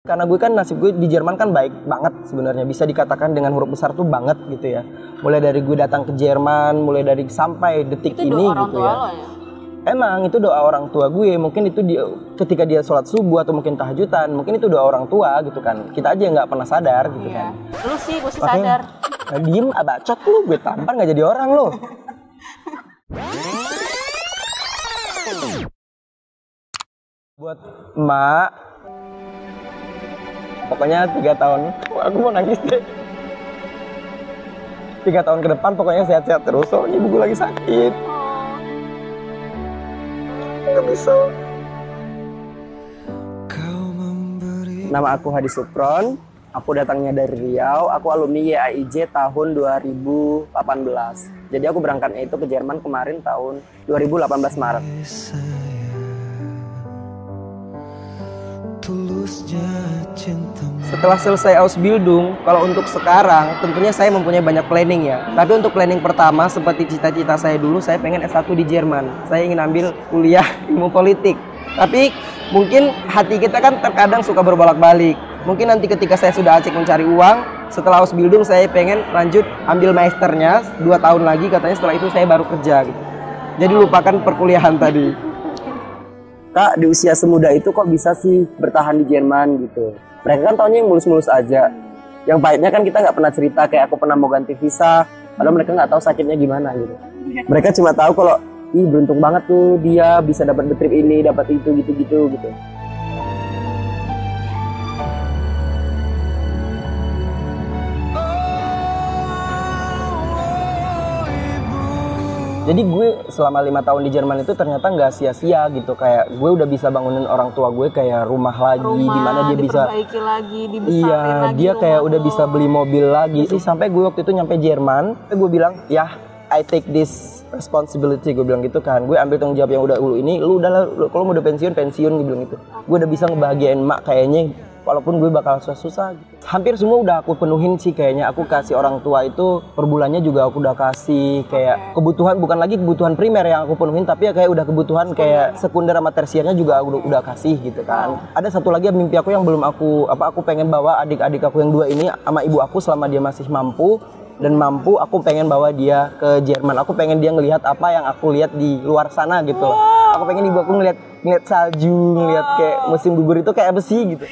Karena gue kan nasib gue di Jerman kan baik banget sebenarnya, bisa dikatakan dengan huruf besar tuh banget gitu ya. Mulai dari gue datang ke Jerman, mulai dari sampai detik itu ini doa orang gitu tua ya. lo ya? Emang itu doa orang tua gue, mungkin itu dia ketika dia sholat subuh atau mungkin tahajudan, mungkin itu doa orang tua gitu kan. Kita aja nggak pernah sadar gitu kan. Lu sih, gue sih Makanya, sadar. diem abacot lu, gue tampar nggak jadi orang lu. Buat emak, pokoknya 3 tahun, aku mau nangis deh. 3 tahun ke depan pokoknya sehat-sehat terus, soalnya ibu gue lagi sakit. Nggak bisa. Nama aku Hadi Sukron, aku datangnya dari Riau, aku alumni YAIJ tahun 2018. Jadi aku berangkatnya itu ke Jerman kemarin tahun 2018 Maret. Setelah selesai Ausbildung, kalau untuk sekarang tentunya saya mempunyai banyak planning ya. Tapi untuk planning pertama seperti cita-cita saya dulu, saya pengen S1 di Jerman. Saya ingin ambil kuliah ilmu politik. Tapi mungkin hati kita kan terkadang suka berbolak-balik. Mungkin nanti ketika saya sudah asik mencari uang, setelah Ausbildung saya pengen lanjut ambil masternya 2 tahun lagi, katanya setelah itu saya baru kerja gitu. Jadi lupakan perkuliahan tadi. Kak, di usia semuda itu kok bisa sih bertahan di Jerman gitu? Mereka kan taunya yang mulus-mulus aja. Yang pahitnya kan kita nggak pernah cerita, kayak aku pernah mau ganti visa, padahal mereka nggak tahu sakitnya gimana gitu. Mereka cuma tahu kalau, ih beruntung banget tuh dia bisa dapat trip ini, dapat itu, gitu-gitu gitu. Jadi gue selama 5 tahun di Jerman itu ternyata nggak sia-sia gitu. Kayak gue udah bisa bangunin orang tua gue kayak rumah lagi, dimana dia bisa lagi, dibesarin lagi, dia kayak udah tuh. bisa beli mobil lagi sih. Sampai gue waktu itu nyampe Jerman, gue bilang, ya I take this responsibility, gue bilang gitu kan. Gue ambil tanggung jawab yang udah ini, lu udah kalau mau udah pensiun, gue bilang gitu. Gue udah bisa ngebahagiain emak kayaknya, walaupun gue bakal susah-susah gitu. Hampir semua udah aku penuhin sih kayaknya. Aku kasih orang tua itu per bulannya juga aku udah kasih kayak kebutuhan, bukan lagi kebutuhan primer yang aku penuhin, tapi ya kayak udah kebutuhan kayak sekunder sama tersiernya juga aku udah kasih gitu kan. Ada satu lagi mimpi aku yang belum aku pengen bawa adik-adik aku yang 2 ini sama ibu aku selama dia masih mampu. Dan mampu, aku pengen bawa dia ke Jerman. Aku pengen dia ngelihat apa yang aku lihat di luar sana gitu loh. Aku pengen ibu aku ngelihat salju, ngelihat kayak musim gugur itu kayak apa sih gitu.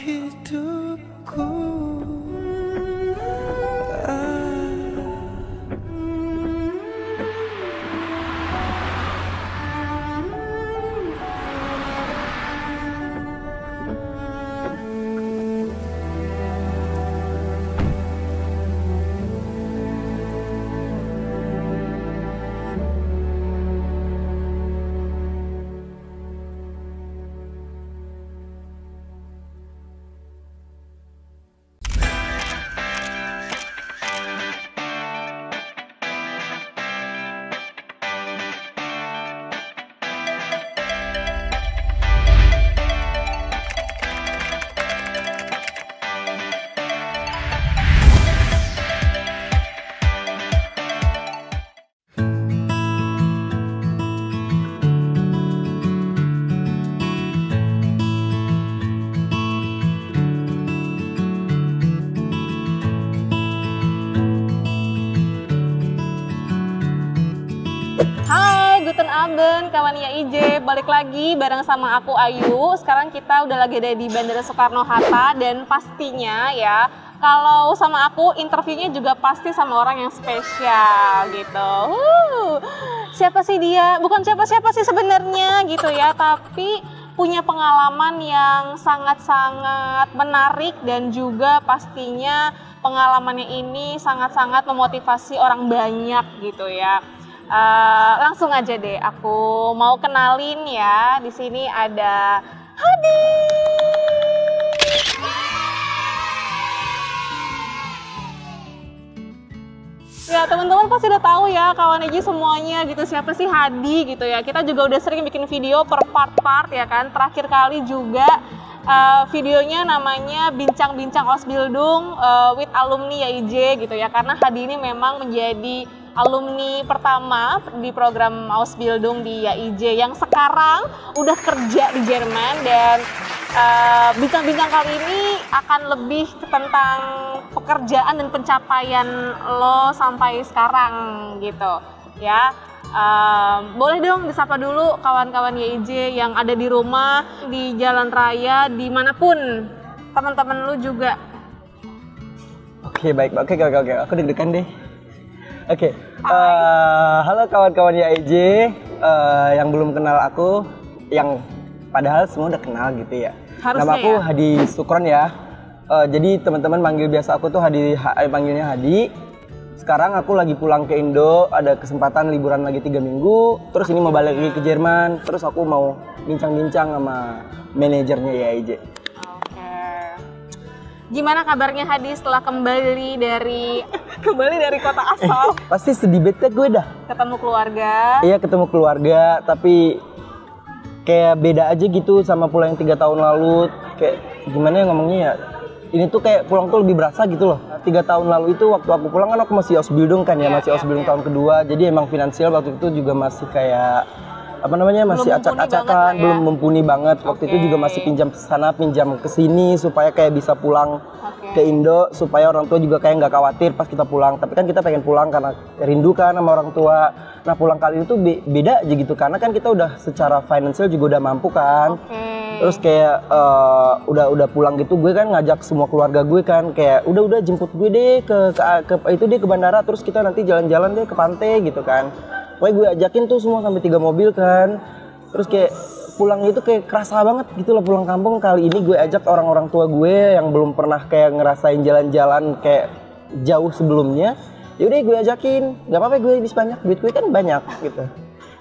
Hai, Guten Abend, kawan YAIJ. Balik lagi bareng sama aku Ayu. Sekarang kita udah lagi ada di Bandara Soekarno-Hatta. Dan pastinya ya, kalau sama aku interviewnya juga pasti sama orang yang spesial gitu. Siapa sih dia? Bukan siapa-siapa sih sebenarnya gitu ya, tapi punya pengalaman yang sangat-sangat menarik. Dan juga pastinya pengalamannya ini sangat-sangat memotivasi orang banyak gitu ya. Langsung aja deh, aku mau kenalin ya. Di sini ada Hadi. Ya teman-teman pasti udah tahu ya kawan Eji semuanya gitu siapa sih Hadi gitu ya. Kita juga udah sering bikin video per part-part ya kan. Terakhir kali juga videonya namanya Bincang-Bincang Ausbildung with Alumni YAIJ gitu ya. Karena Hadi ini memang menjadi alumni pertama di program Ausbildung di YIJ yang sekarang udah kerja di Jerman, dan bincang-bincang kali ini akan lebih tentang pekerjaan dan pencapaian lo sampai sekarang gitu ya. Boleh dong disapa dulu kawan-kawan YIJ yang ada di rumah, di jalan raya, dimanapun teman-teman lu juga. Oke, baik. Oke. Aku deg-degan deh. Oke. Halo kawan-kawan YIJ yang belum kenal aku, yang padahal semua udah kenal gitu ya. Harusnya nama aku ya? Hadi Sukron ya. Jadi teman-teman manggil biasa aku tuh panggilnya Hadi. Sekarang aku lagi pulang ke Indo, ada kesempatan liburan lagi 3 minggu. Terus ini mau balik lagi ke Jerman. Terus aku mau bincang-bincang sama manajernya YIJ. Oke. Gimana kabarnya Hadi setelah kembali dari kota asal? Pasti sedih bete gue dah. Ketemu keluarga. Iya, ketemu keluarga, tapi kayak beda aja gitu sama pulang 3 tahun lalu. Kayak gimana ya ngomongnya ya, ini tuh kayak pulang tuh lebih berasa gitu loh. 3 tahun lalu itu waktu aku pulang kan aku masih Ausbildung kan ya, masih Ausbildung tahun kedua. Jadi emang finansial waktu itu juga masih kayak apa namanya, masih acak-acakan, belum mumpuni banget. Waktu itu juga masih pinjam sana pinjam ke sini supaya kayak bisa pulang ke Indo, supaya orang tua juga kayak nggak khawatir pas kita pulang. Tapi kan kita pengen pulang karena rindu kan sama orang tua. Nah pulang kali itu beda aja gitu, karena kan kita udah secara finansial juga udah mampu kan. Terus kayak udah pulang gitu, gue kan ngajak semua keluarga gue kan, kayak udah jemput gue deh ke bandara, terus kita nanti jalan-jalan deh ke pantai gitu kan. Pokoknya gue ajakin tuh semua sampai 3 mobil kan. Terus kayak pulang itu kayak kerasa banget gitu loh pulang kampung. Kali ini gue ajak orang-orang tua gue yang belum pernah kayak ngerasain jalan-jalan kayak jauh sebelumnya. Yaudah gue ajakin, nggak apa-apa, gue habis banyak, duit gue kan banyak gitu.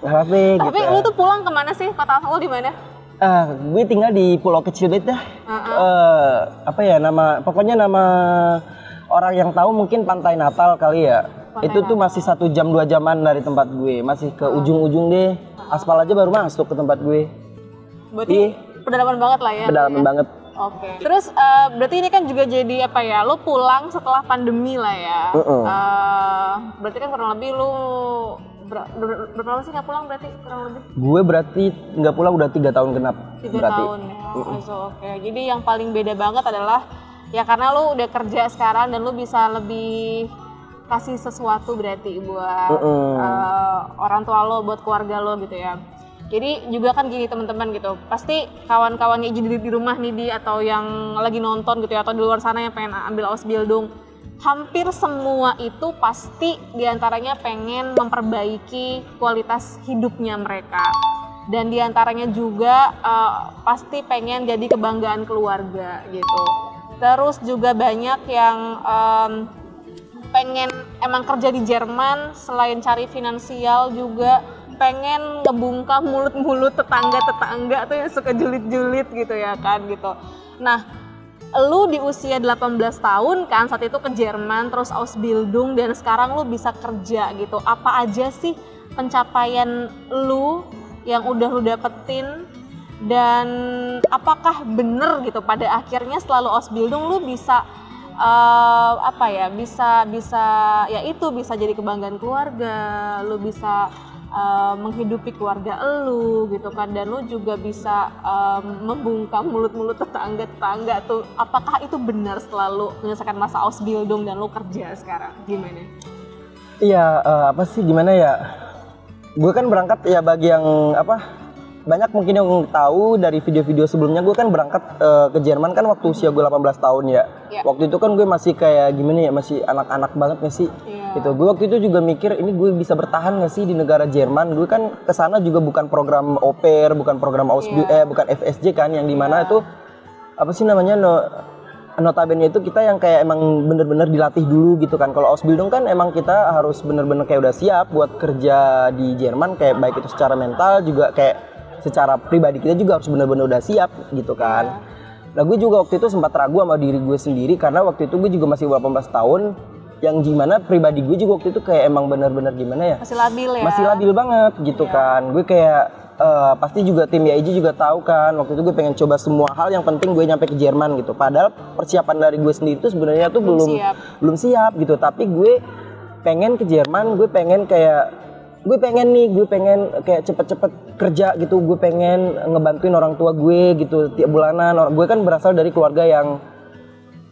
Nggak apa-apa gitu. Tapi lu tuh pulang kemana sih? Kota asal lu di mana? Gue tinggal di pulau kecil banget dah. Apa ya pokoknya nama orang yang tahu mungkin Pantai Natal kali ya. Itu tuh masih 1 jam 2 jaman dari tempat gue, masih ke ujung-ujung deh. Aspal aja baru masuk ke tempat gue. Berarti pedalaman banget lah ya. Pedalaman banget. Oke. Terus berarti ini kan juga jadi apa ya? Lo pulang setelah pandemi lah ya. Berarti kan kurang lebih lo berapa lama sih nggak pulang berarti kurang lebih? Gue berarti nggak pulang udah 3 tahun genap. 3 tahun ya. Oke. Jadi yang paling beda banget adalah ya karena lo udah kerja sekarang dan lo bisa lebih kasih sesuatu berarti buat orang tua lo, buat keluarga lo gitu ya. Jadi juga kan gini teman-teman gitu, pasti kawan-kawannya jadi di rumah nih atau yang lagi nonton gitu ya, atau di luar sana yang pengen ambil Ausbildung, hampir semua itu pasti diantaranya pengen memperbaiki kualitas hidupnya mereka, dan diantaranya juga pasti pengen jadi kebanggaan keluarga gitu. Terus juga banyak yang pengen emang kerja di Jerman, selain cari finansial juga pengen ngebungkam mulut-mulut tetangga-tetangga tuh yang suka julid-julid gitu ya kan gitu. Nah, lu di usia 18 tahun kan saat itu ke Jerman, terus Ausbildung, dan sekarang lu bisa kerja gitu. Apa aja sih pencapaian lu yang udah lu dapetin, dan apakah bener gitu pada akhirnya setelah lu Ausbildung lu bisa bisa jadi kebanggaan keluarga, lu bisa menghidupi keluarga lu gitu kan, dan lu juga bisa membungkam mulut-mulut tetangga-tetangga tuh. Apakah itu benar setelah lu menyelesaikan masa Ausbildung dan lu kerja sekarang? Gimana? Iya, gimana ya? Gue kan berangkat ya, bagi yang banyak mungkin yang tahu dari video-video sebelumnya, gue kan berangkat ke Jerman kan waktu usia gue 18 tahun ya. Waktu itu kan gue masih kayak gimana ya, masih anak-anak banget gak sih? Gitu. Gue waktu itu juga mikir, ini gue bisa bertahan gak sih di negara Jerman? Gue kan kesana juga bukan program au pair, bukan program bukan FSJ kan, yang dimana itu notabene itu kita yang kayak emang bener-bener dilatih dulu gitu kan. Kalau Ausbildung kan emang kita harus bener-bener kayak udah siap buat kerja di Jerman, kayak baik itu secara mental juga kayak secara pribadi kita juga harus benar-benar udah siap gitu kan. Nah gue juga waktu itu sempat ragu sama diri gue sendiri, karena waktu itu gue juga masih 18 tahun, yang gimana pribadi gue juga waktu itu kayak emang benar-benar gimana ya, masih labil ya, masih labil banget gitu kan. Gue kayak pasti juga tim YIJ juga tahu kan, waktu itu gue pengen coba semua hal yang penting gue nyampe ke Jerman gitu. Padahal persiapan dari gue sendiri itu sebenarnya tuh belum siap gitu, tapi gue pengen ke Jerman, gue pengen kayak cepet-cepet kerja gitu, gue pengen ngebantuin orang tua gue gitu tiap bulanan. Gue kan berasal dari keluarga yang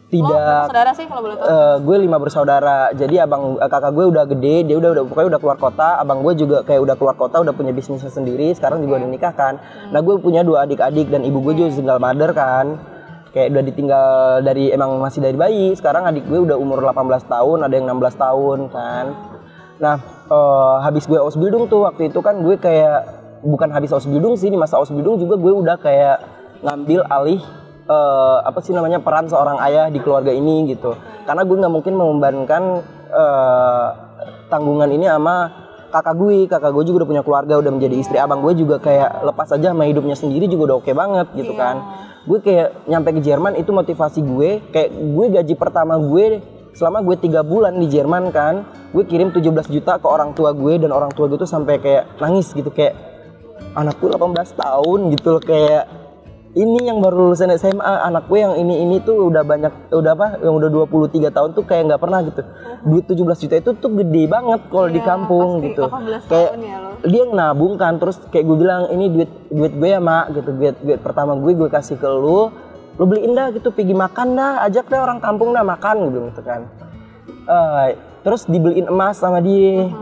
tidak saudara sih kalau boleh tahu. Gue 5 bersaudara. Jadi kakak gue udah gede, dia udah pokoknya udah keluar kota. Abang gue juga kayak udah keluar kota, udah punya bisnisnya sendiri. Sekarang juga udah nikah kan. Nah gue punya 2 adik-adik dan ibu gue juga single mother kan. Kayak udah ditinggal dari emang masih dari bayi. Sekarang adik gue udah umur 18 tahun, ada yang 16 tahun kan. Nah habis gue Ausbildung tuh waktu itu kan gue kayak bukan habis Ausbildung sih, di masa Ausbildung juga gue udah kayak ngambil alih peran seorang ayah di keluarga ini gitu. Karena gue nggak mungkin membebankan tanggungan ini sama kakak gue juga udah punya keluarga, udah menjadi istri. Abang gue juga kayak lepas aja sama hidupnya sendiri juga udah oke banget gitu kan. Gue kayak nyampe ke Jerman itu motivasi gue, kayak gue gaji pertama gue selama gue 3 bulan di Jerman kan, gue kirim 17 juta ke orang tua gue, dan orang tua gue tuh sampai kayak nangis gitu, kayak anakku 18 tahun gitu loh, kayak ini yang baru lulusan SMA, anak gue yang ini tuh udah yang udah 23 tahun tuh kayak nggak pernah gitu. Duit 17 juta itu tuh gede banget kalau di kampung gitu. Kayak ya dia nabung kan, terus kayak gue bilang ini duit gue ya mak gitu, duit pertama gue kasih ke lu beliin dah gitu, pergi makan dah, ajak dah orang kampung dah makan gitu kan. Terus dibeliin emas sama dia.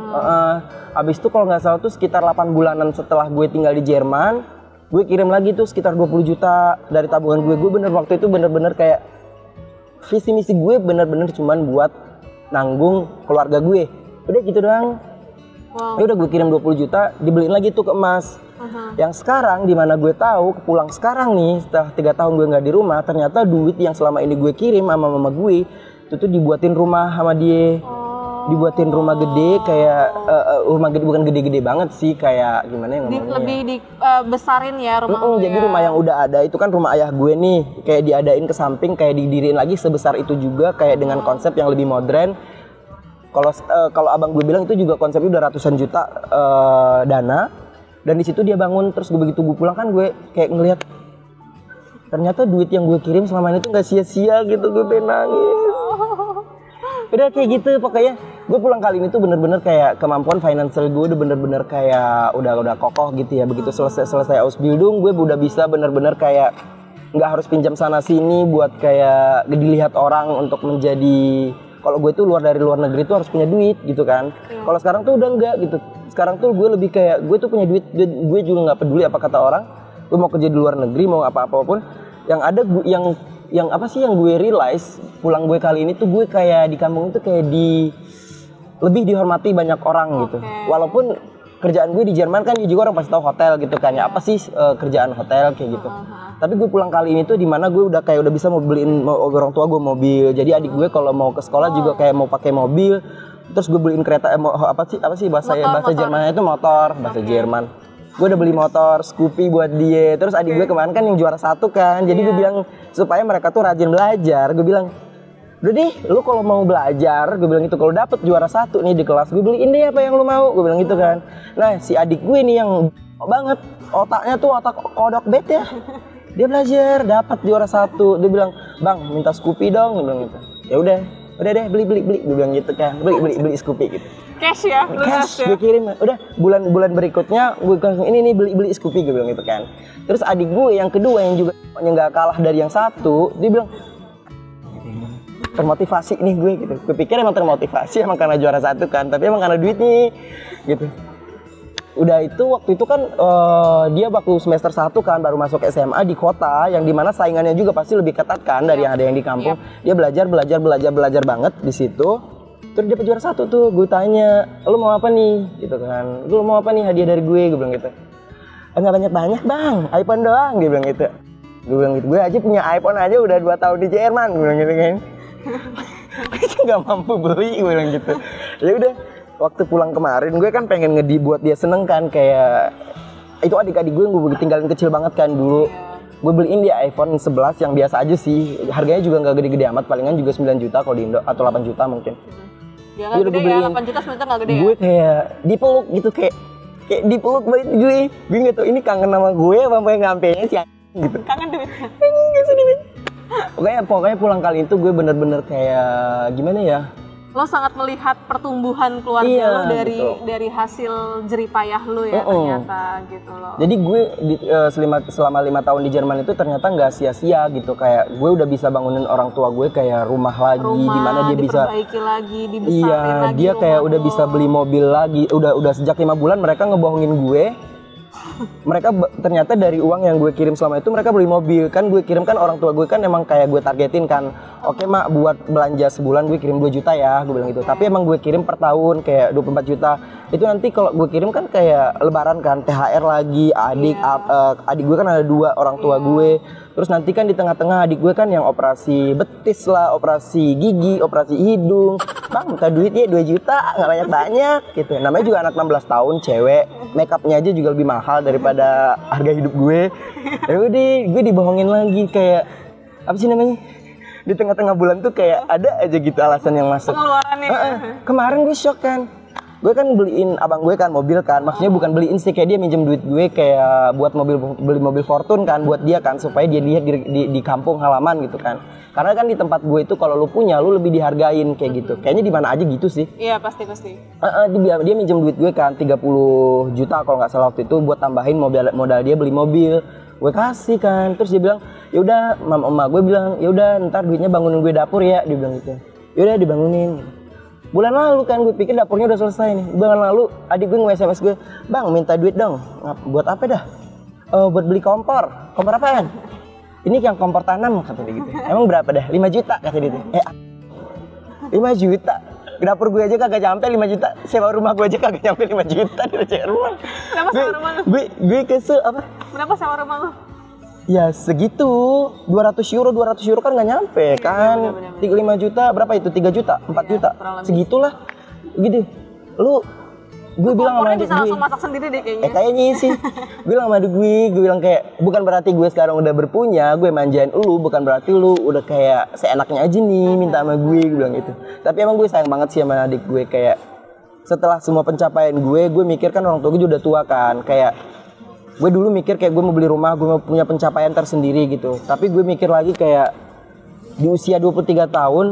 Abis itu kalau nggak salah tuh sekitar 8 bulanan setelah gue tinggal di Jerman, gue kirim lagi tuh sekitar 20 juta dari tabungan gue. Gue waktu itu bener-bener kayak visi misi gue bener-bener cuman buat nanggung keluarga gue. Udah gitu doang. Ya udah gue kirim 20 juta, dibeliin lagi tuh ke emas. Yang sekarang dimana gue tahu pulang sekarang nih setelah 3 tahun gue nggak di rumah, ternyata duit yang selama ini gue kirim sama mama gue itu tuh dibuatin rumah sama dia. Dibuatin rumah gede, kayak rumah gede, bukan gede-gede banget sih, kayak gimana ya ngomongnya, lebih dibesarin ya rumah. Jadi rumah yang udah ada itu kan rumah ayah gue nih, kayak diadain ke samping, kayak didiriin lagi sebesar itu juga, kayak dengan konsep yang lebih modern. Kalau abang gue bilang itu juga konsepnya udah ratusan juta dana, dan di situ dia bangun. Terus begitu gue pulang kan gue kayak ngelihat ternyata duit yang gue kirim selama ini tuh nggak sia-sia gitu, gue pengen nangis. Udah kayak gitu pokoknya. Gue pulang kali ini tuh bener-bener kayak kemampuan financial gue udah bener-bener kayak udah kokoh gitu ya. Begitu selesai Ausbildung, gue udah bisa bener-bener kayak nggak harus pinjam sana sini buat kayak dilihat orang untuk menjadi, kalau gue tuh dari luar negeri tuh harus punya duit gitu kan. Kalau sekarang tuh udah enggak gitu. Sekarang tuh gue lebih kayak gue tuh punya duit, gue juga nggak peduli apa kata orang. Gue mau kerja di luar negeri, mau apa-apapun yang ada, yang apa sih yang gue realize pulang gue kali ini tuh gue kayak di kampung itu kayak lebih dihormati banyak orang gitu. Walaupun kerjaan gue di Jerman kan juga orang pasti tahu hotel gitu kan ya, apa sih kerjaan hotel kayak gitu. Tapi gue pulang kali ini tuh dimana gue udah bisa mau beliin orang tua gue mobil. Jadi adik gue kalau mau ke sekolah juga kayak mau pakai mobil. Terus gue beliin kereta apa sih bahasa Jermannya itu motor, bahasa Jerman. Gue udah beli motor Scoopy buat dia. Terus adik gue kemarin kan yang juara 1 kan. Jadi gue bilang supaya mereka tuh rajin belajar. Gue bilang, udah deh, lu kalau mau belajar, gue bilang gitu, kalau dapet juara 1 nih di kelas, gue beliin deh apa yang lu mau. Gue bilang gitu kan. Nah si adik gue nih yang banget, otaknya tuh otak kodok bet ya. Dia belajar, dapat juara 1. Dia bilang, bang minta Scoopy dong. Gue bilang gitu. Ya udah deh beli. Gue bilang gitu kan, beli Scoopy gitu. Cash ya, cash gue kirim. Udah bulan berikutnya gue ini beli Scoopy, gue bilang gitu kan. Terus adik gue yang kedua yang juga nggak kalah dari yang 1, dia bilang termotivasi nih gue gitu. Gue pikir emang termotivasi emang karena juara 1 kan, tapi emang karena duit nih gitu. Udah itu waktu itu kan dia waktu semester 1 kan baru masuk SMA di kota yang dimana saingannya juga pasti lebih ketat kan dari yang ada yang di kampung. Dia belajar banget di situ. Terus dia juara 1 tuh, gue tanya, lu mau apa nih? Gitu kan, lu mau apa nih hadiah dari gue bilang gitu. Enggak banyak-banyak bang, iPhone doang, dia bilang gitu. Gue bilang gitu, gue aja punya iPhone aja udah 2 tahun di Jerman, gue bilang gitu kan. Aja nggak mampu beli, gue bilang gitu. Ya udah, waktu pulang kemarin gue kan pengen buat dia seneng kan, kayak itu adik-adik gue yang gue tinggalin kecil banget kan dulu. Gue beliin dia iPhone 11 yang biasa aja sih, harganya juga nggak gede-gede amat, palingan juga 9 juta kalau di Indo, atau 8 juta mungkin. Ya nggak gede ya, 8 juta sebenarnya nggak gede ya. Gue kayak dipeluk gitu, kayak dipeluk banget gue nggak tau ini kangen sama gue apa yang ngampenya sih gitu. Kangen duitnya. Pokoknya pulang kali itu gue bener-bener kayak gimana ya, lo sangat melihat pertumbuhan keluarga lo dari hasil jeripayah lo ya ternyata gitu loh. Jadi gue selama 5 tahun di Jerman itu ternyata nggak sia-sia gitu, kayak gue udah bisa bangunin orang tua gue kayak rumah lagi, dimana dia bisa diperbaiki lagi, dibesarin lagi. Dia kayak udah bisa beli mobil lagi. Udah sejak 5 bulan mereka ngebohongin gue. Mereka ternyata dari uang yang gue kirim selama itu mereka beli mobil. Kan gue kirim kan orang tua gue kan emang kayak gue targetin kan, oke mak buat belanja sebulan gue kirim 2 juta ya, gue bilang gitu. Tapi emang gue kirim per tahun kayak 24 juta. Itu nanti kalau gue kirim kan kayak lebaran kan, THR lagi, adik gue kan ada 2 orang tua gue. Terus nanti kan di tengah-tengah adik gue kan yang operasi betis lah, operasi gigi, operasi hidung. Bang, minta duitnya 2 juta, nggak banyak-banyak gitu. Namanya juga anak 16 tahun, cewek. Make upnya aja juga lebih mahal daripada harga hidup gue. Ya udah, gue dibohongin lagi kayak apa sih namanya? Di tengah-tengah bulan tuh kayak ada aja gitu alasan yang masuk. Pengeluarannya. Kemarin gue shock kan. Gue kan beliin abang gue kan mobil kan, maksudnya bukan beliin sih, kayak dia minjem duit gue kayak buat beli mobil Fortune kan buat dia kan, supaya dia lihat di kampung halaman gitu kan. Karena kan di tempat gue itu kalau lu punya lu lebih dihargain kayak gitu. Kayaknya di mana aja gitu sih. Iya pasti. Dia minjem duit gue kan 30 juta kalau nggak salah waktu itu buat tambahin modal dia beli mobil. Gue kasih kan, terus dia bilang ya udah, emak gue bilang ya udah ntar duitnya bangunin gue dapur ya, dia bilang gitu. Ya udah dibangunin. Bulan lalu kan gue pikir dapurnya udah selesai nih. Bulan lalu adik gue nge-SMS gue, bang minta duit dong. Buat apa dah? Buat beli kompor. Kompor apaan? Ini yang kompor tanam kata dia gitu. Emang berapa dah? 5 juta kata dia. 5 juta? Dapur gue aja kagak nyampe 5 juta. Sewa rumah gue aja kagak nyampe 5 juta. Dia sewa rumah. Kenapa sewa rumah lu? Gue kesel apa? Kenapa sewa rumah lu? Ya segitu, 200 euro kan nggak nyampe kan. 5 juta berapa itu? 3 juta, 4 juta, segitulah gitu. Gue bilang sama adik bisa gue, langsung masak sendiri deh kayaknya. Kayaknya sih. Gue bilang sama adik gue bilang kayak bukan berarti gue sekarang udah berpunya, gue manjain lu, bukan berarti lu udah kayak seenaknya aja nih minta sama gue bilang gitu. Tapi emang gue sayang banget sih sama adik gue, kayak setelah semua pencapaian gue mikir kan orang tua gue udah tua kan, kayak gue dulu mikir kayak gue mau beli rumah, gue mau punya pencapaian tersendiri gitu. Tapi gue mikir lagi kayak di usia 23 tahun,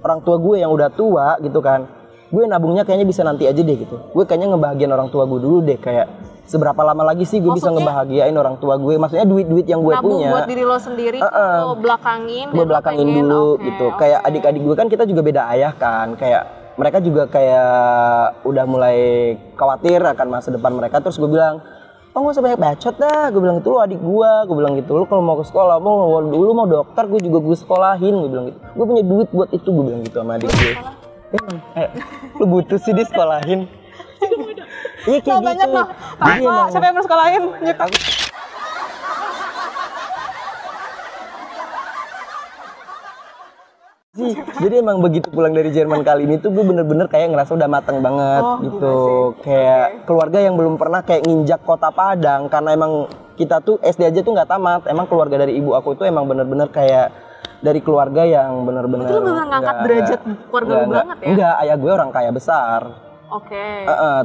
orang tua gue yang udah tua gitu kan, gue nabungnya kayaknya bisa nanti aja deh gitu. Gue kayaknya ngebahagiain orang tua gue dulu deh, kayak seberapa lama lagi sih gue bisa ngebahagiain orang tua gue. Maksudnya duit-duit yang gue nabung punya. Nabung buat diri lo sendiri, lo belakangin. Gue belakangin dulu gitu. Kayak adik-adik gue kan kita juga beda ayah kan, kayak mereka juga kayak udah mulai khawatir akan masa depan mereka. Terus gue bilang, oh gak usah banyak bacot dah, gue bilang gitu, lo adik gue bilang gitu, lo kalau mau ke sekolah, dulu mau dokter, gue juga gue sekolahin, gue bilang gitu, gue punya duit buat itu, gue bilang gitu sama adik gue. Lo butuh sih disekolahin. Iya kayak gitu. Banyak loh, siapa yang mau sekolahin? Jadi emang begitu pulang dari Jerman kali ini tuh gue bener-bener kayak ngerasa udah mateng banget gitu. Kayak keluarga yang belum pernah kayak nginjak kota Padang, karena emang kita tuh SD aja tuh nggak tamat. Emang keluarga dari ibu aku itu emang bener-bener kayak dari keluarga yang bener-bener. Itu bener ngangkat derajat keluarga lu banget ya? Enggak, ayah gue orang kaya besar. Oke.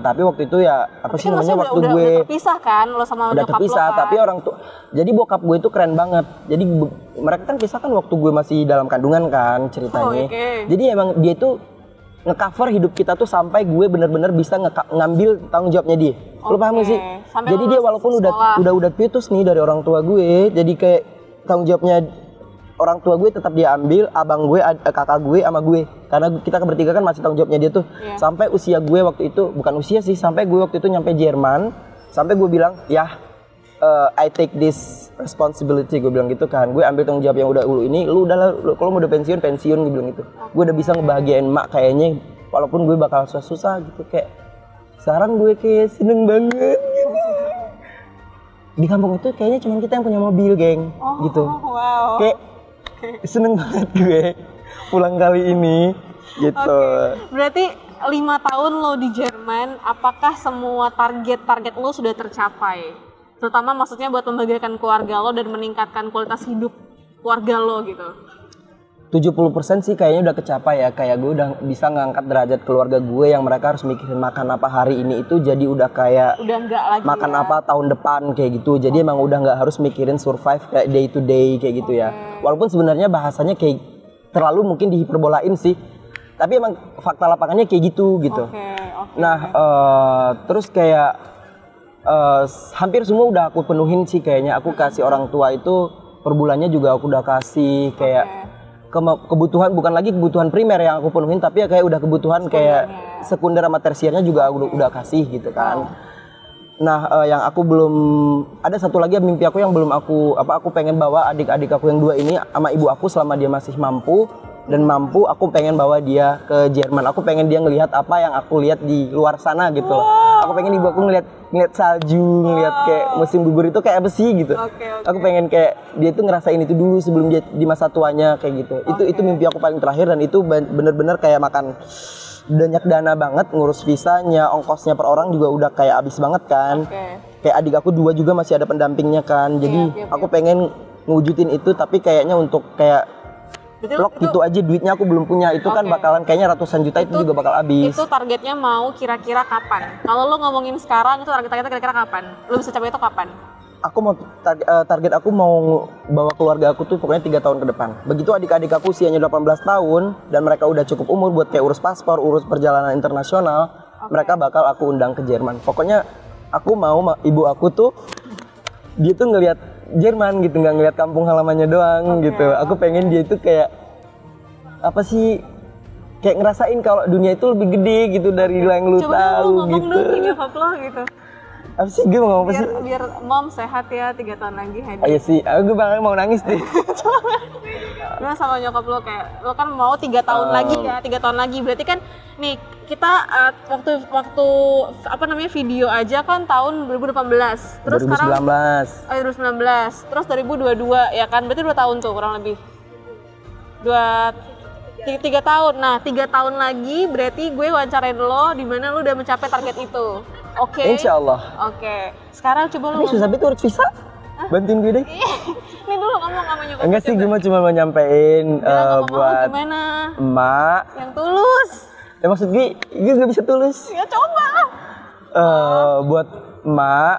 Tapi waktu itu ya apa sih namanya, waktu udah, gue udah terpisah kan lo sama udah terpisah, lo kan? Tapi orang tuh, jadi bokap gue itu keren banget. Jadi mereka kan pisah kan waktu gue masih dalam kandungan kan ceritanya. Jadi emang dia itu ngecover hidup kita tuh sampai gue bener-bener bisa ngambil tanggung jawabnya dia. Lo paham gak sih? Sampai jadi dia walaupun udah putus nih dari orang tua gue, jadi kayak tanggung jawabnya orang tua gue tetap dia ambil, abang gue, kakak gue sama gue. Karena kita bertiga kan masih tanggung jawabnya dia tuh. Sampai usia gue waktu itu, bukan usia sih, sampai gue waktu itu nyampe Jerman, sampai gue bilang, ya I take this responsibility, gue bilang gitu kan. Gue ambil tanggung jawab yang udah ulu ini, lu kalau mau udah pensiun, gue bilang gitu. Gue udah bisa ngebahagiain mak kayaknya, walaupun gue bakal susah-susah gitu. Kayak sekarang gue kayak seneng banget gitu. Di kampung itu kayaknya cuma kita yang punya mobil, geng. Gitu. Wow. Kayak seneng banget gue pulang kali ini gitu. Berarti 5 tahun lo di Jerman, apakah semua target lo sudah tercapai? Terutama maksudnya buat membahagiakan keluarga lo dan meningkatkan kualitas hidup keluarga lo gitu. 70% sih kayaknya udah kecapai ya. Kayak gue udah bisa ngangkat derajat keluarga gue yang mereka harus mikirin makan apa hari ini itu jadi udah kayak enggak lagi makan apa tahun depan kayak gitu. Jadi emang udah nggak harus mikirin survive kayak day to day kayak gitu ya. Walaupun sebenarnya bahasanya kayak terlalu mungkin dihiperbolain sih. Tapi emang fakta lapangannya kayak gitu. Oke. Nah, terus kayak hampir semua udah aku penuhin sih kayaknya. Aku kasih orang tua itu per bulannya juga aku udah kasih kayak kebutuhan, bukan lagi kebutuhan primer yang aku penuhin, tapi ya kayak udah kebutuhan kayak sekunder sama tersiernya juga aku udah kasih gitu kan. Nah, yang aku belum, ada satu lagi mimpi aku yang belum aku pengen bawa adik-adik aku yang 2 ini sama ibu aku selama dia masih mampu. Dan mampu, aku pengen bawa dia ke Jerman. Aku pengen dia ngelihat apa yang aku lihat di luar sana gitu loh. Aku pengen ibu aku ngelihat salju, ngelihat kayak musim gugur itu kayak apa sih gitu. Aku pengen kayak dia tuh ngerasain itu dulu sebelum dia di masa tuanya kayak gitu. Itu mimpi aku paling terakhir, dan itu bener-bener kayak makan banyak dana banget, ngurus visanya, ongkosnya per orang juga udah kayak abis banget kan. Kayak adik aku 2 juga masih ada pendampingnya kan. Jadi aku pengen ngewujudin itu, tapi kayaknya untuk kayak blok gitu aja duitnya aku belum punya. Itu kan bakalan kayaknya ratusan juta itu juga bakal habis. Itu targetnya mau kira-kira kapan? Kalau lo ngomongin sekarang itu targetnya kira-kira kapan? Lo bisa capai itu kapan? Aku mau target aku mau bawa keluarga aku tuh pokoknya 3 tahun ke depan. Begitu adik-adik aku usianya 18 tahun dan mereka udah cukup umur buat kayak urus paspor, urus perjalanan internasional, mereka bakal aku undang ke Jerman. Pokoknya aku mau ibu aku tuh dia tuh ngelihat Jerman gitu, nggak ngeliat kampung halamannya doang gitu. Aku pengen dia itu kayak apa sih, kayak ngerasain kalau dunia itu lebih gede gitu dari yang lu Coba tahu ngomong gitu. Dong, lo gitu. Apa sih gue mau ngomong apa sih? Biar mom sehat ya 3 tahun lagi Hedi. Iya sih, gue bakal mau nangis deh. Nah sama nyokap lo kayak lo kan mau 3 tahun lagi ya, 3 tahun lagi berarti kan nih kita waktu apa namanya video aja kan tahun 2018 terus 2019. sekarang 2019 terus 2022 ya kan, berarti 2 tahun tuh kurang lebih 3 tahun. Nah 3 tahun lagi berarti gue wawancarain lo di mana lo udah mencapai target itu. Oke. Insya Allah. Oke. Sekarang coba lo. Ini susah banget urus visa. Bantuin gue deh. Ini dulu ngomong sama nyokap. Enggak sih, gue cuma mau nyampein buat gimana? emak. Yang tulus. Ya maksud gue gak bisa tulus. Ya coba. Buat emak,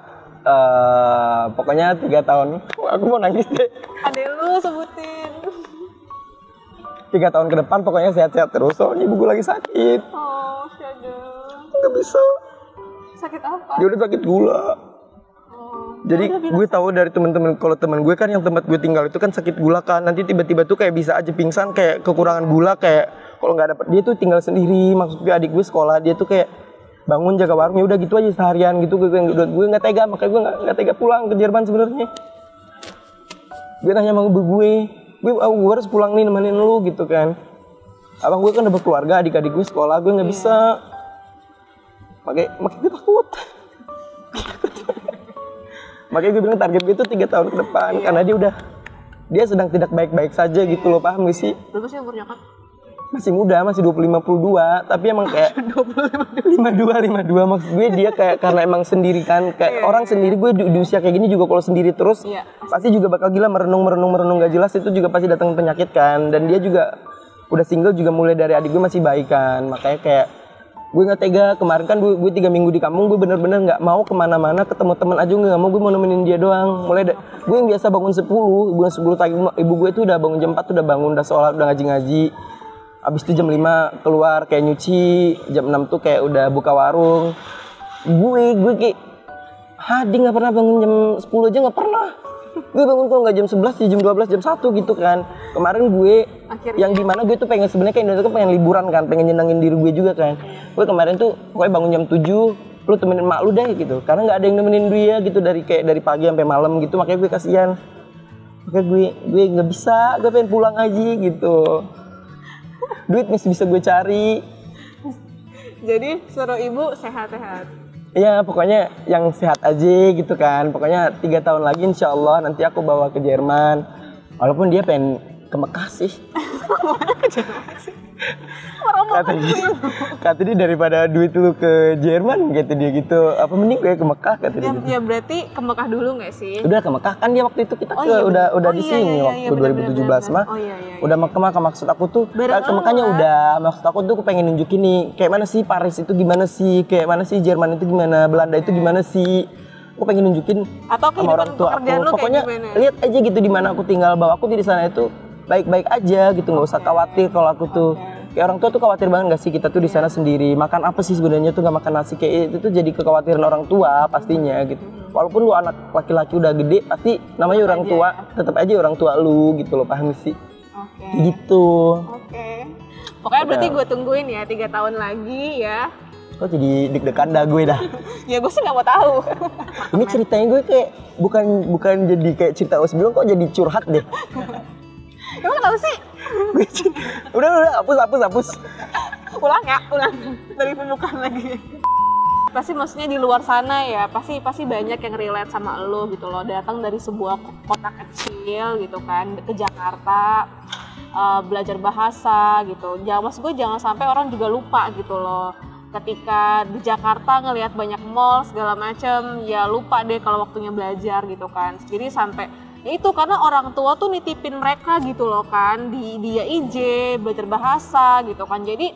pokoknya 3 tahun. Aku mau nangis deh. Adek lu sebutin. 3 tahun ke depan pokoknya sehat-sehat terus. Soalnya ibu gue lagi sakit. Oh, syada. Gak bisa. Sakit apa? Dia udah sakit gula. Jadi gue tahu dari teman-teman, kalau teman gue kan yang tempat gue tinggal itu kan sakit gula kan, nanti tiba-tiba tuh kayak bisa aja pingsan, kayak kekurangan gula, kayak kalau nggak dapet. Dia tuh tinggal sendiri, maksudnya adik gue sekolah, dia tuh kayak bangun jaga warungnya udah gitu aja seharian gitu. Gue nggak tega, makanya gue nggak tega pulang ke Jerman sebenarnya. Gue nanya sama ibu gue harus pulang nih nemenin lu gitu kan. Abang gue kan udah berkeluarga, adik-adik gue sekolah, gue nggak bisa. Makanya gue takut. Makanya gue bilang target gue itu 3 tahun ke depan, karena dia sedang tidak baik-baik saja gitu loh, paham gak sih? Berapa sih umur nyokap? Masih muda, masih 25-52, tapi emang kayak 52 maksud gue dia kayak karena emang sendiri kan, kayak orang sendiri. Gue di usia kayak gini juga kalau sendiri terus pasti juga bakal gila, merenung gak jelas, itu juga pasti datang penyakit kan. Dan dia juga udah single juga mulai dari adik gue masih baik kan, makanya kayak gue nggak tega. Kemarin kan gue 3 minggu di kampung, gue bener-bener nggak mau kemana-mana, ketemu teman aja nggak mau, gue mau nemenin dia doang. Gue yang biasa bangun 10 pagi, ibu gue tuh udah bangun jam 4 tuh udah bangun, udah sholat, udah ngaji. Abis itu jam 5 keluar kayak nyuci, jam 6 tuh kayak udah buka warung. Gue kayak Hadi nggak pernah bangun jam 10 aja, nggak pernah. Gue bangun kalau nggak jam 11 ya jam 12 jam 1 gitu kan. Kemarin gue yang dimana gue tuh pengen sebenarnya kayak Indonesia kan pengen liburan kan, pengen nyenengin diri gue juga kan. Gue kemarin tuh pokoknya bangun jam 7, lu temenin mak lu deh gitu, karena nggak ada yang nemenin dia gitu dari pagi sampai malam gitu. Makanya gue kasihan, makanya gue nggak bisa, gue pengen pulang aja gitu. Duit masih bisa gue cari. Jadi suruh ibu sehat-sehat. Iya, pokoknya yang sehat aja gitu kan. Pokoknya 3 tahun lagi insya Allah nanti aku bawa ke Jerman. Walaupun dia pengen ke Mekah sih. Kata dia daripada duit lu ke Jerman kata dia gitu, apa mending gue ke Mekah kata dia gitu. Ya berarti ke Mekah dulu nggak sih? Udah ke Mekah kan dia waktu itu kita udah di sini waktu 2017 mah. Udah ke Mekah, maksud aku tuh ke Mekahnya udah. Maksud aku tuh pengen nunjukin nih kayak mana sih Paris itu gimana sih, kayak mana sih Jerman itu gimana, Belanda itu gimana sih. Aku pengen nunjukin atau sama orang tua aku. Pokoknya lihat aja gitu di mana aku tinggal, bahwa aku di sana itu baik-baik aja gitu, nggak usah khawatir kalau aku tuh kayak orang tua tuh khawatir banget gak sih kita tuh di sana sendiri, makan apa sih sebenarnya tuh nggak makan nasi, kayak itu tuh jadi kekhawatiran orang tua pastinya gitu. Walaupun lu anak laki-laki udah gede, pasti namanya orang tua, tetap aja orang tua lu gitu loh, paham sih? Oke. Gitu. Oke. Pokoknya berarti gue tungguin ya 3 tahun lagi ya. Kok jadi deg-degan dah gue dah. Ya gue sih nggak mau tahu. Ini ceritanya gue kayak bukan jadi kayak cerita sebelum, kok jadi curhat deh. Emang kenapa sih? udah hapus. Ulang dari pembukaan lagi. Pasti maksudnya di luar sana ya, pasti banyak yang relate sama lo gitu loh. Datang dari sebuah kota kecil gitu kan ke Jakarta, belajar bahasa gitu. Maksud gue jangan sampai orang juga lupa gitu loh. Ketika di Jakarta ngelihat banyak mall segala macem, ya lupa deh kalau waktunya belajar gitu kan. Jadi sampai ya itu karena orang tua tuh nitipin mereka gitu loh kan di IJ belajar bahasa gitu kan. Jadi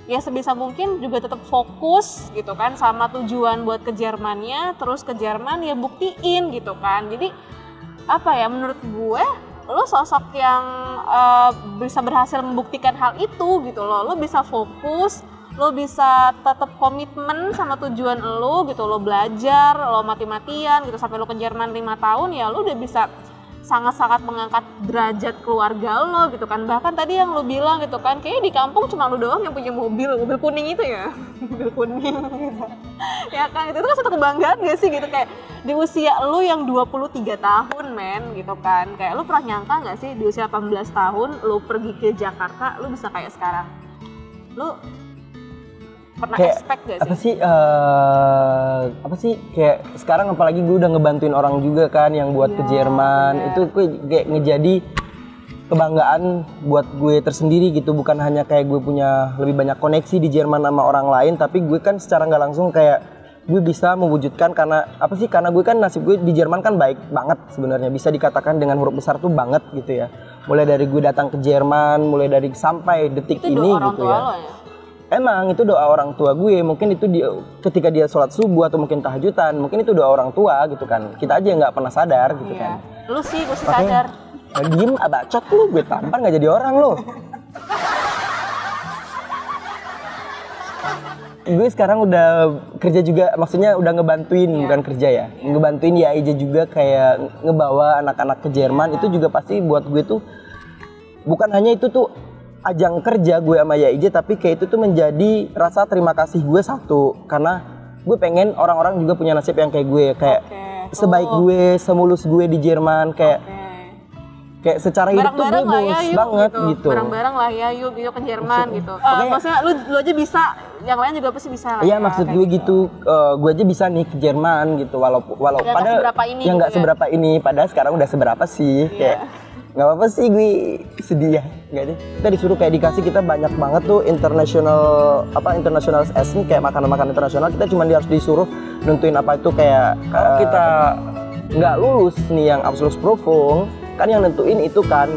ya sebisa mungkin juga tetap fokus gitu kan sama tujuan buat ke Jermannya, terus ke Jerman ya buktiin gitu kan. Jadi apa ya, menurut gue lo sosok yang bisa berhasil membuktikan hal itu gitu loh. Lo bisa fokus, lo bisa tetap komitmen sama tujuan lo gitu, lo belajar, lo mati-matian gitu sampai lo ke Jerman 5 tahun, ya lo udah bisa sangat-sangat mengangkat derajat keluarga lo gitu kan. Bahkan tadi yang lo bilang gitu kan, kayaknya di kampung cuma lo doang yang punya mobil kuning itu ya. Mobil kuning gitu. Ya kan, itu kan satu kebanggaan gak sih gitu, kayak di usia lo yang 23 tahun men gitu kan. Kayak lo pernah nyangka gak sih di usia 18 tahun lo pergi ke Jakarta, lo bisa kayak sekarang? Lo pernah kayak expect gak sih? Apa sih kayak sekarang apalagi gue udah ngebantuin orang juga kan yang buat ke Jerman, itu gue kayak ngejadi kebanggaan buat gue tersendiri gitu. Bukan hanya kayak gue punya lebih banyak koneksi di Jerman sama orang lain, tapi gue kan secara nggak langsung kayak gue bisa mewujudkan, karena apa sih, karena gue kan nasib gue di Jerman kan baik banget sebenarnya, bisa dikatakan dengan huruf besar tuh banget gitu ya. Mulai dari gue datang ke Jerman, mulai dari sampai detik itu ini orang gitu tua ya. lo ya? Emang itu doa orang tua gue, mungkin itu dia ketika dia sholat subuh atau mungkin tahajudan, mungkin itu doa orang tua gitu kan. Kita aja nggak pernah sadar gitu kan. Lu sih gue sih sadar. Diem, abacot lu, gue tampar nggak jadi orang lu. Gue sekarang udah kerja juga, maksudnya udah ngebantuin, bukan kerja ya, ngebantuin ya aja juga, kayak ngebawa anak-anak ke Jerman. Itu juga pasti buat gue tuh bukan hanya itu tuh ajang kerja gue sama YIJ, tapi kayak itu tuh menjadi rasa terima kasih gue satu, karena gue pengen orang-orang juga punya nasib yang kayak gue, kayak sebaik gue, semulus gue di Jerman, kayak secara hidup tuh gue mulus banget gitu. Bareng-bareng lah ya, yuk ke Jerman gitu. Maksudnya lu aja bisa, yang lain juga pasti bisa lah. Iya, maksud gue gitu, gue aja bisa nih ke Jerman gitu, walaupun padahal yang nggak seberapa ini, padahal sekarang udah seberapa sih, kayak nggak apa-apa sih, gue sedih ya, nggak deh. Kita disuruh kayak dikasih, kita banyak banget tuh international S nih, kayak makanan-makanan internasional. Kita cuma harus disuruh nentuin apa itu, kayak kalau kita nggak lulus nih yang Absolut Profung, kan yang nentuin itu kan.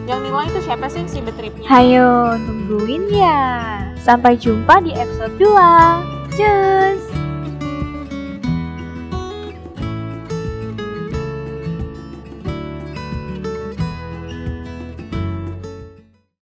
Yang nilai itu siapa sih si Betripnya? Hayo, tungguin ya. Sampai jumpa di episode 2. Cus!